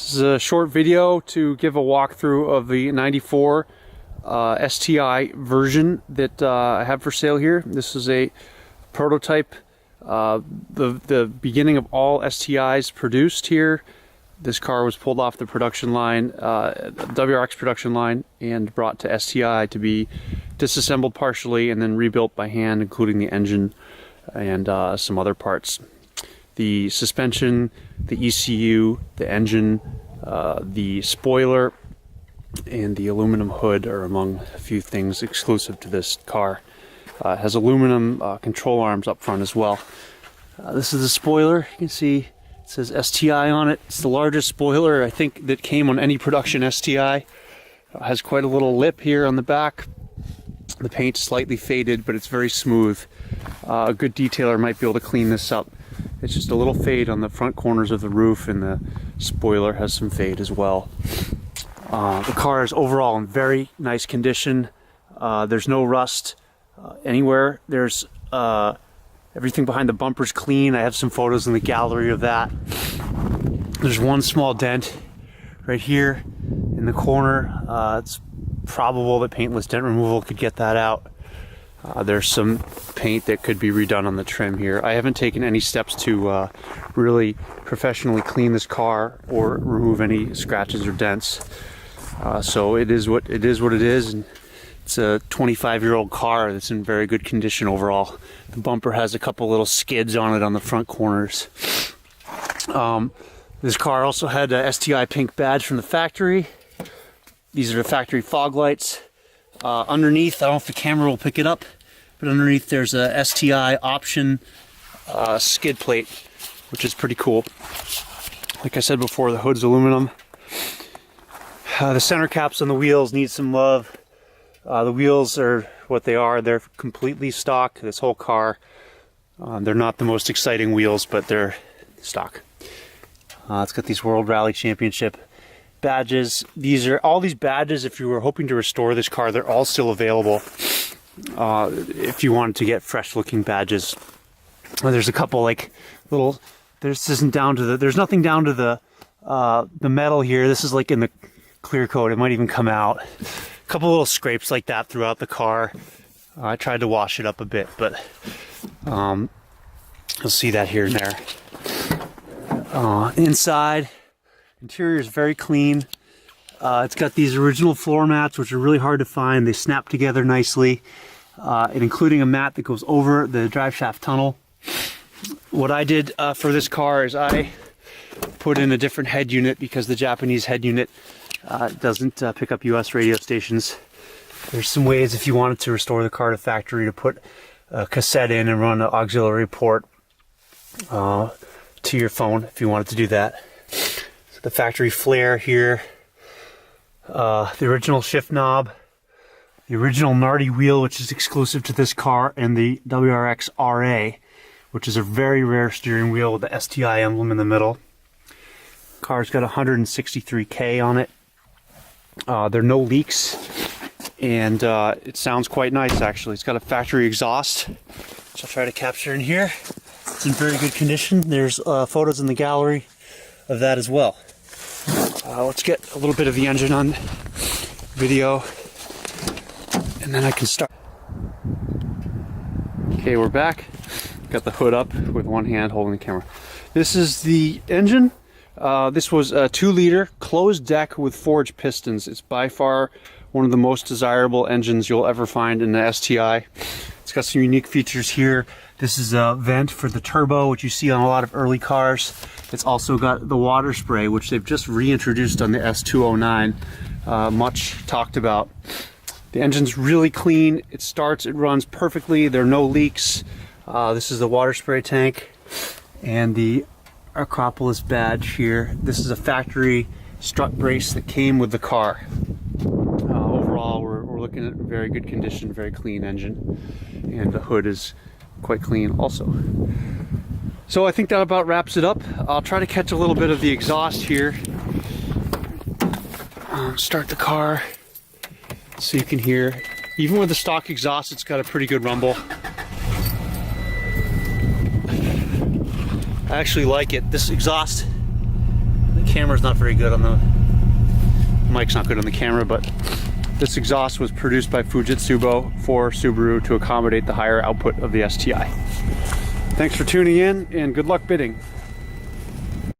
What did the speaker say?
This is a short video to give a walkthrough of the 94 STI version that I have for sale here. This is a prototype, the beginning of all STIs produced here. This car was pulled off the production line, WRX production line, and brought to STI to be disassembled partially and then rebuilt by hand, including the engine and some other parts. The suspension, the ECU, the engine, the spoiler, and the aluminum hood are among a few things exclusive to this car. It has aluminum control arms up front as well. This is the spoiler. You can see it says STI on it. It's the largest spoiler, I think, that came on any production STI. It has quite a little lip here on the back. The paint's slightly faded, but it's very smooth. A good detailer might be able to clean this up. It's just a little fade on the front corners of the roof, and the spoiler has some fade as well. The car is overall in very nice condition. There's no rust anywhere. There's everything behind the bumper's clean. I have some photos in the gallery of that. There's one small dent right here in the corner. It's probable that paintless dent removal could get that out. There's some paint that could be redone on the trim here. I haven't taken any steps to really professionally clean this car or remove any scratches or dents. So it is what it is, and it's a 25-year-old car that's in very good condition overall. The bumper has a couple little skids on it on the front corners. This car also had a STI pink badge from the factory. These are the factory fog lights. Underneath, I don't know if the camera will pick it up, but underneath there's a STI option skid plate, which is pretty cool. Like I said before, the hood's aluminum. The center caps on the wheels need some love. The wheels are what they are. They're completely stock, this whole car. They're not the most exciting wheels, but they're stock. It's got these World Rally Championship badges. All these badges, if you were hoping to restore this car, they're all still available. If you wanted to get fresh looking badges, there's a couple like little. There's nothing down to the metal here. This is like in the clear coat. It might even come out. A couple little scrapes like that throughout the car. I tried to wash it up a bit, but you'll see that here and there. Inside, interior is very clean. It's got these original floor mats, which are really hard to find. They snap together nicely, and including a mat that goes over the drive shaft tunnel. What I did for this car is I put in a different head unit because the Japanese head unit doesn't pick up US radio stations. There's some ways, if you wanted to restore the car to factory, to put a cassette in and run an auxiliary port to your phone if you wanted to do that. So the factory flare here, the original shift knob, the original Nardi wheel, which is exclusive to this car, and the WRX RA, which is a very rare steering wheel with the STI emblem in the middle. Car's got 163K on it. There are no leaks, and it sounds quite nice actually. It's got a factory exhaust, which I'll try to capture in here. It's in very good condition. There's photos in the gallery of that as well. Let's get a little bit of the engine on video, and then I can start. Okay, we're back. Got the hood up with one hand holding the camera. This is the engine. This was a 2-liter closed deck with forged pistons. It's by far one of the most desirable engines you'll ever find in the STI. It's got some unique features here. This is a vent for the turbo, which you see on a lot of early cars. It's also got the water spray, which they've just reintroduced on the S209, much talked about. The engine's really clean. It starts, it runs perfectly. There are no leaks. This is the water spray tank and the Acropolis badge here. This is a factory strut brace that came with the car. Overall, we're looking at very good condition, very clean engine, and the hood is quite clean also. So I think that about wraps it up. I'll try to catch a little bit of the exhaust here. Start the car so you can hear. Even with the stock exhaust, it's got a pretty good rumble. I actually like it. This exhaust, camera's not very good on the mic's not good on the camera, but this exhaust was produced by Fujitsu for Subaru to accommodate the higher output of the STI. Thanks for tuning in, and good luck bidding.